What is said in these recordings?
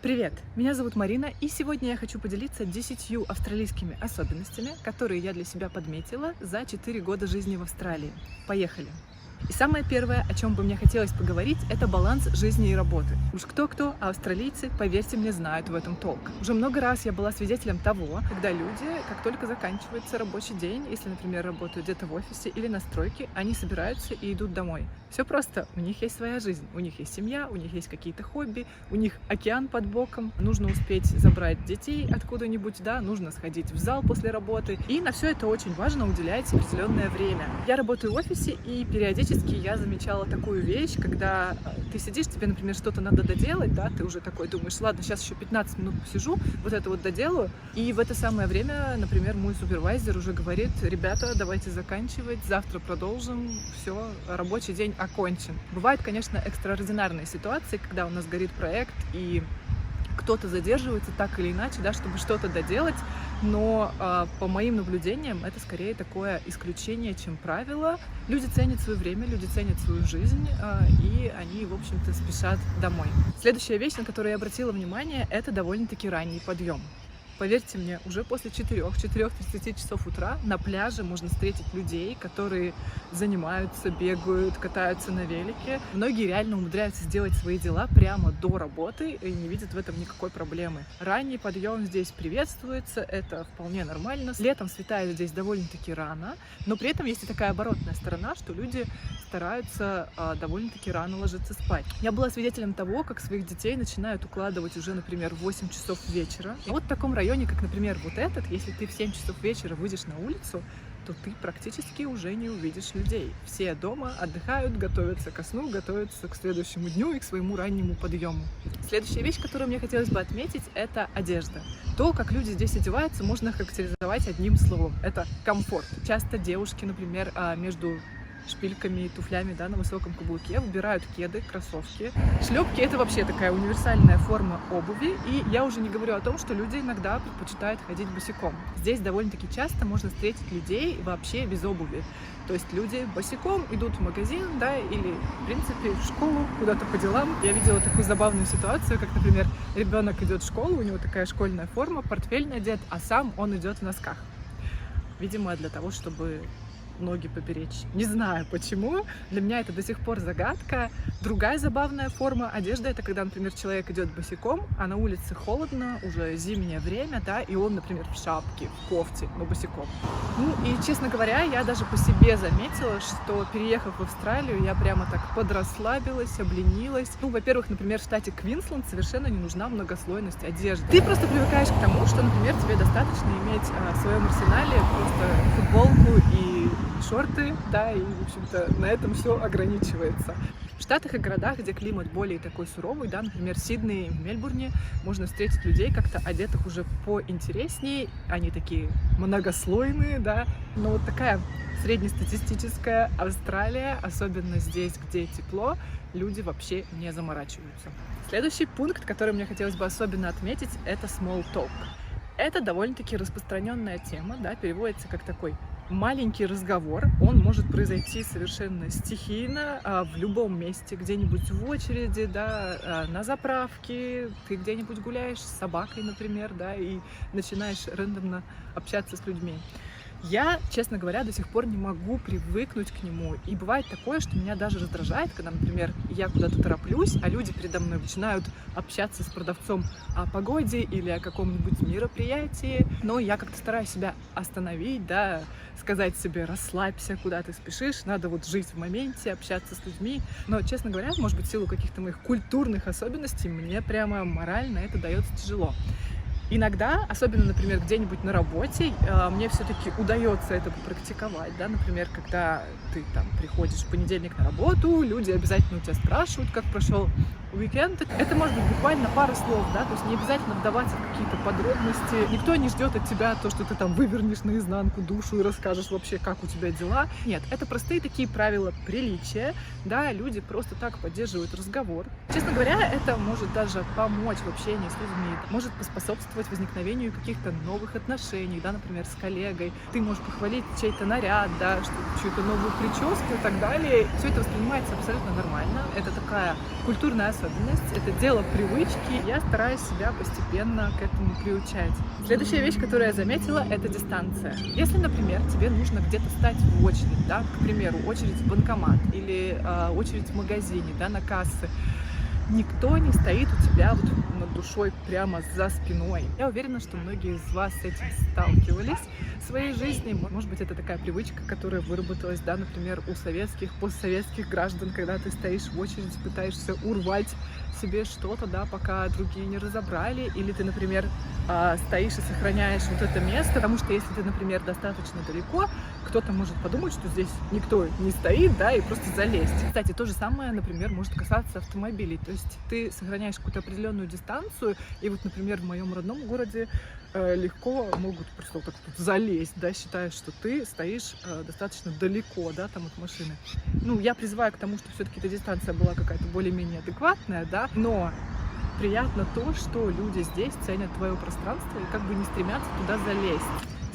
Привет! Меня зовут Марина, и сегодня я хочу поделиться 10 австралийскими особенностями, которые я для себя подметила за 4 года жизни в Австралии. Поехали! И самое первое, о чем бы мне хотелось поговорить, это баланс жизни и работы. Уж кто-кто, а австралийцы, поверьте мне, знают в этом толк. Уже много раз я была свидетелем того, когда люди, как только заканчивается рабочий день, если, например, работают где-то в офисе или на стройке, они собираются и идут домой. Все просто, у них есть своя жизнь, у них есть семья, у них есть какие-то хобби, у них океан под боком, нужно успеть забрать детей откуда-нибудь, да, нужно сходить в зал после работы, и на все это очень важно уделять определенное время. Я работаю в офисе, и периодически я замечала такую вещь, когда ты сидишь, тебе, например, что-то надо доделать, да, ты уже такой думаешь, ладно, сейчас еще 15 минут посижу, вот это вот доделаю, и в это самое время, например, мой супервайзер уже говорит: ребята, давайте заканчивать, завтра продолжим, все, рабочий день окончен. Бывают, конечно, экстраординарные ситуации, когда у нас горит проект, и кто-то задерживается так или иначе, да, чтобы что-то доделать, но по моим наблюдениям это скорее такое исключение, чем правило. Люди ценят свое время, люди ценят свою жизнь, и они, в общем-то, спешат домой. Следующая вещь, на которую я обратила внимание, это довольно-таки ранний подъем. Поверьте мне, уже после 4-4:30 часов утра на пляже можно встретить людей, которые занимаются, бегают, катаются на велике. Многие реально умудряются сделать свои дела прямо до работы и не видят в этом никакой проблемы. Ранний подъем здесь приветствуется, это вполне нормально. Летом светает здесь довольно-таки рано, но при этом есть и такая оборотная сторона, что люди стараются довольно-таки рано ложиться спать. Я была свидетелем того, как своих детей начинают укладывать уже, например, в 8 часов вечера. И вот в таком районе, как, например, вот этот, если ты в 7 часов вечера выйдешь на улицу, то ты практически уже не увидишь людей. Все дома отдыхают, готовятся ко сну, готовятся к следующему дню и к своему раннему подъему. Следующая вещь, которую мне хотелось бы отметить, это одежда. То, как люди здесь одеваются, можно характеризовать одним словом. Это комфорт. Часто девушки, например, между шпильками и туфлями, да, на высоком каблуке выбирают кеды, кроссовки. Шлепки — это вообще такая универсальная форма обуви, и я уже не говорю о том, что люди иногда предпочитают ходить босиком. Здесь довольно-таки часто можно встретить людей вообще без обуви. То есть люди босиком идут в магазин, да, или, в принципе, в школу, куда-то по делам. Я видела такую забавную ситуацию, как, например, ребенок идет в школу, у него такая школьная форма, портфель надет, а сам он идет в носках. Видимо, для того, чтобы ноги поберечь. Не знаю почему, для меня это до сих пор загадка. Другая забавная форма одежды — это когда, например, человек идет босиком, а на улице холодно, уже зимнее время, да, и он, например, в шапке, в кофте, но босиком. Ну и, честно говоря, я даже по себе заметила, что, переехав в Австралию, я прямо так подрасслабилась, обленилась. Ну, во-первых, например, в штате Квинсленд совершенно не нужна многослойность одежды. Ты просто привыкаешь к тому, что, например, тебе достаточно иметь в своем арсенале просто футболку и шорты, да, и, в общем-то, на этом все ограничивается. В штатах и городах, где климат более такой суровый, да, например, в Сиднее и в Мельбурне, можно встретить людей, как-то одетых уже поинтереснее, они такие многослойные, да, но вот такая среднестатистическая Австралия, особенно здесь, где тепло, люди вообще не заморачиваются. Следующий пункт, который мне хотелось бы особенно отметить, это small talk. Это довольно-таки распространенная тема, да, переводится как такой маленький разговор. Он может произойти совершенно стихийно, в любом месте, где-нибудь в очереди, да, на заправке, ты где-нибудь гуляешь с собакой, например, да, и начинаешь рандомно общаться с людьми. Я, честно говоря, до сих пор не могу привыкнуть к нему. И бывает такое, что меня даже раздражает, когда, например, я куда-то тороплюсь, а люди передо мной начинают общаться с продавцом о погоде или о каком-нибудь мероприятии. Но я как-то стараюсь себя остановить, да, сказать себе: расслабься, куда ты спешишь, надо вот жить в моменте, общаться с людьми. Но, честно говоря, может быть, в силу каких-то моих культурных особенностей, мне прямо морально это дается тяжело. Иногда, особенно, например, где-нибудь на работе, мне все-таки удается это практиковать, да, например, когда ты там приходишь в понедельник на работу, люди обязательно у тебя спрашивают, как прошел уикенд. Это может быть буквально пара слов, да, то есть не обязательно вдаваться в какие-то подробности. Никто не ждет от тебя то, что ты там вывернешь наизнанку душу и расскажешь вообще, как у тебя дела. Нет, это простые такие правила приличия, да, люди просто так поддерживают разговор. Честно говоря, это может даже помочь в общении с людьми, может поспособствовать возникновению каких-то новых отношений, да, например, с коллегой. Ты можешь похвалить чей-то наряд, да, чью-то новую прическу и так далее. Все это воспринимается абсолютно нормально. Это такая культурная особенность, особенность, это дело привычки. Я стараюсь себя постепенно к этому приучать. Следующая вещь, которую я заметила, это дистанция. Если, например, тебе нужно где-то стать в очередь, да, к примеру, очередь в банкомат или очередь в магазине, да, на кассы, никто не стоит у тебя вот над душой прямо за спиной. Я уверена, что многие из вас с этим сталкивались в своей жизни. Может быть, это такая привычка, которая выработалась, да, например, у советских, постсоветских граждан, когда ты стоишь в очереди, пытаешься урвать себе что-то, да, пока другие не разобрали, или ты, например, стоишь и сохраняешь вот это место, потому что если ты, например, достаточно далеко, кто-то может подумать, что здесь никто не стоит, да, и просто залезть. Кстати, то же самое, например, может касаться автомобилей, то есть ты сохраняешь какую-то определенную дистанцию, и вот, например, в моем родном городе легко могут просто вот так вот залезть, да, считая, что ты стоишь достаточно далеко, да, там от машины. Ну, я призываю к тому, что все-таки эта дистанция была какая-то более-менее адекватная, да, но приятно то, что люди здесь ценят твое пространство и как бы не стремятся туда залезть.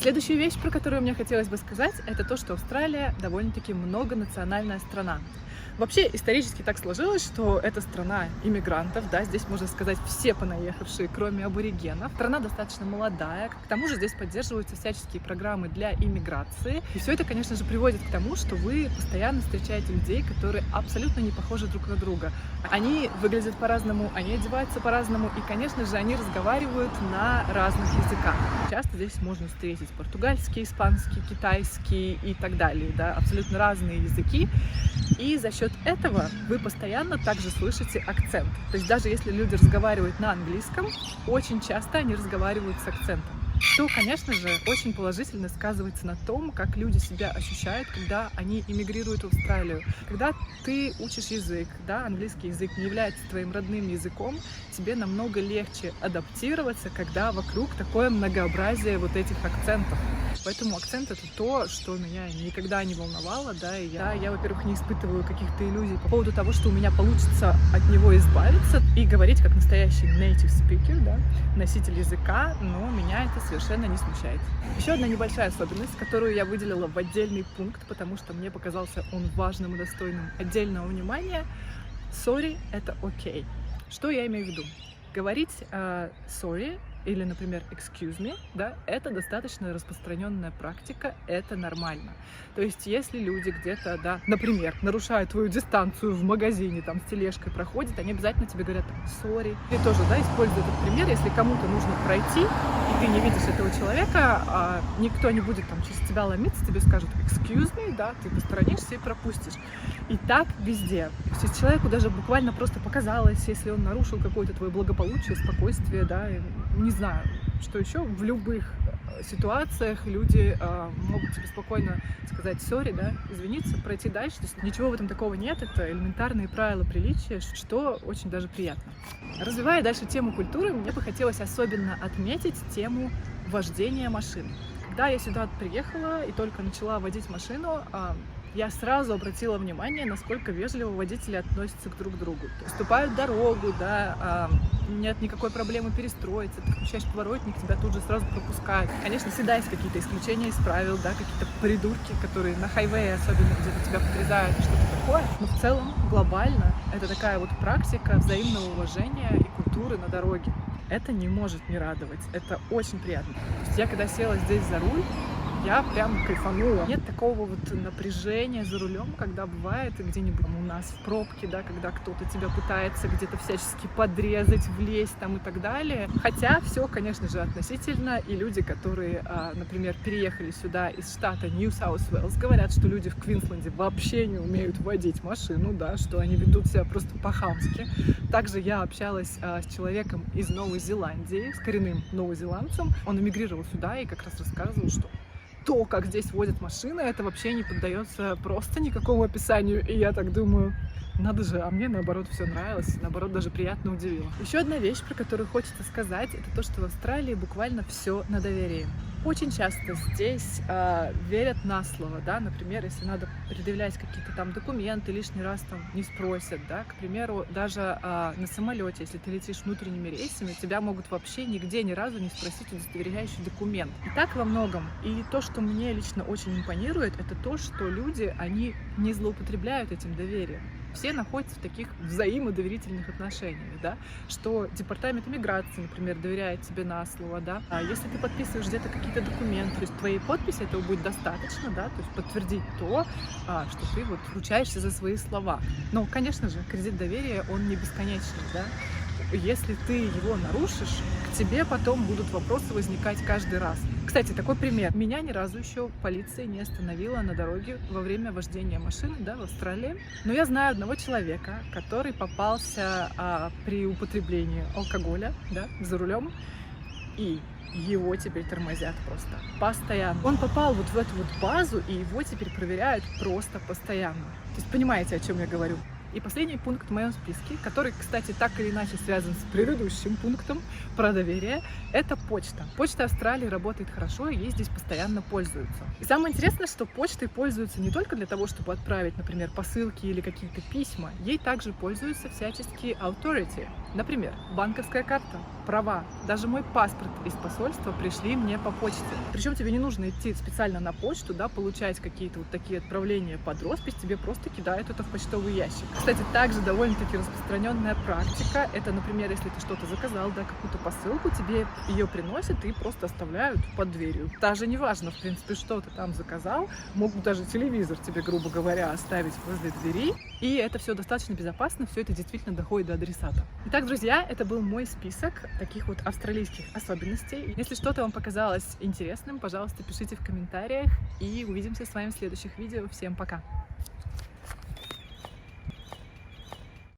Следующая вещь, про которую мне хотелось бы сказать, это то, что Австралия довольно-таки многонациональная страна. Вообще, исторически так сложилось, что это страна иммигрантов, да, здесь, можно сказать, все понаехавшие, кроме аборигенов. Страна достаточно молодая, к тому же здесь поддерживаются всяческие программы для иммиграции. И все это, конечно же, приводит к тому, что вы постоянно встречаете людей, которые абсолютно не похожи друг на друга. Они выглядят по-разному, они одеваются по-разному, и, конечно же, они разговаривают на разных языках. Часто здесь можно встретить португальский, испанский, китайский и так далее, да, абсолютно разные языки. И за счет этого вы постоянно также слышите акцент. То есть даже если люди разговаривают на английском, очень часто они разговаривают с акцентом. Что, конечно же, очень положительно сказывается на том, как люди себя ощущают, когда они эмигрируют в Австралию. Когда ты учишь язык, да, английский язык не является твоим родным языком, тебе намного легче адаптироваться, когда вокруг такое многообразие вот этих акцентов. Поэтому акцент — это то, что меня никогда не волновало, да, и я, во-первых, не испытываю каких-то иллюзий по поводу того, что у меня получится от него избавиться и говорить как настоящий native speaker, да, носитель языка, но меня это совершенно не смущает. Еще одна небольшая особенность, которую я выделила в отдельный пункт, потому что мне показался он важным и достойным отдельного внимания. Sorry — это окей. Что я имею в виду? Говорить sorry или, например, excuse me, да, это достаточно распространенная практика, это нормально. То есть, если люди где-то, да, например, нарушают твою дистанцию в магазине, там, с тележкой проходят, они обязательно тебе говорят sorry. Ты тоже, да, используй этот пример, если кому-то нужно пройти, и ты не видишь этого человека, никто не будет там через тебя ломиться, тебе скажут excuse me, да, ты посторонишься и пропустишь. И так везде. То есть, человеку даже буквально просто показалось, если он нарушил какое-то твое благополучие, спокойствие, да, не знаю, что еще, в любых ситуациях люди могут тебе спокойно сказать sorry, да, извиниться, пройти дальше. То есть ничего в этом такого нет, это элементарные правила приличия, что очень даже приятно. Развивая дальше тему культуры, мне бы хотелось особенно отметить тему вождения машин. Когда я сюда приехала и только начала водить машину, я сразу обратила внимание, насколько вежливо водители относятся друг к другу. Уступают дорогу, да, нет никакой проблемы перестроиться, ты включаешь поворотник, тебя тут же сразу пропускают. Конечно, всегда есть какие-то исключения из правил, да, какие-то придурки, которые на хайвее, особенно где-то тебя подрезают, что-то такое. Но в целом, глобально, это такая вот практика взаимного уважения и культуры на дороге. Это не может не радовать, это очень приятно. То есть я когда села здесь за руль, я прям кайфанула. Нет такого вот напряжения за рулем, когда бывает где-нибудь у нас в пробке, да, когда кто-то тебя пытается где-то всячески подрезать, влезть там и так далее. Хотя все, конечно же, относительно. И люди, которые, например, переехали сюда из штата Нью-Саус-Уэллс, говорят, что люди в Квинсленде вообще не умеют водить машину, да, что они ведут себя просто по-хамски. Также я общалась с человеком из Новой Зеландии, с коренным новозеландцем. Он эмигрировал сюда и как раз рассказывал, что то, как здесь водят машины, это вообще не поддается просто никакому описанию. И я так думаю, надо же, а мне наоборот все нравилось, наоборот даже приятно удивило. Еще одна вещь, про которую хочется сказать, это то, что в Австралии буквально все на доверии. Очень часто здесь верят на слово, да, например, если надо предъявлять какие-то там документы, лишний раз там не спросят, да, к примеру, даже на самолете, если ты летишь внутренними рейсами, тебя могут вообще нигде ни разу не спросить удостоверяющий документ. И так во многом. И то, что мне лично очень импонирует, это то, что люди, они не злоупотребляют этим доверием. все находятся в таких взаимодоверительных отношениях, да, что департамент иммиграции, например, доверяет тебе на слово, да, а если ты подписываешь где-то какие-то документы, то есть твоей подписи этого будет достаточно, да, то есть подтвердить то, что ты вот ручаешься за свои слова. Но, конечно же, кредит доверия, он не бесконечный, да. Если ты его нарушишь, к тебе потом будут вопросы возникать каждый раз. Кстати, такой пример. Меня ни разу еще полиция не остановила на дороге во время вождения машины, да, в Австралии. Но я знаю одного человека, который попался при употреблении алкоголя, да, за рулем, и его теперь тормозят просто постоянно. Он попал вот в эту вот базу, и его теперь проверяют просто постоянно. То есть понимаете, о чем я говорю? И последний пункт в моем списке, который, кстати, так или иначе связан с предыдущим пунктом про доверие, это почта. Почта Австралии работает хорошо, и ей здесь постоянно пользуются. И самое интересное, что почтой пользуются не только для того, чтобы отправить, например, посылки или какие-то письма, ей также пользуются всяческие authority. Например, банковская карта, права, даже мой паспорт из посольства пришли мне по почте. Причем тебе не нужно идти специально на почту, да, получать какие-то вот такие отправления под роспись, тебе просто кидают это в почтовый ящик. Кстати, также довольно-таки распространенная практика. Это, например, если ты что-то заказал, да, какую-то посылку, тебе ее приносят и просто оставляют под дверью. Даже не важно, в принципе, что ты там заказал. Могут даже телевизор тебе, грубо говоря, оставить возле двери. И это все достаточно безопасно, все это действительно доходит до адресата. Итак, друзья, это был мой список таких вот австралийских особенностей. Если что-то вам показалось интересным, пожалуйста, пишите в комментариях. И увидимся с вами в следующих видео. Всем пока!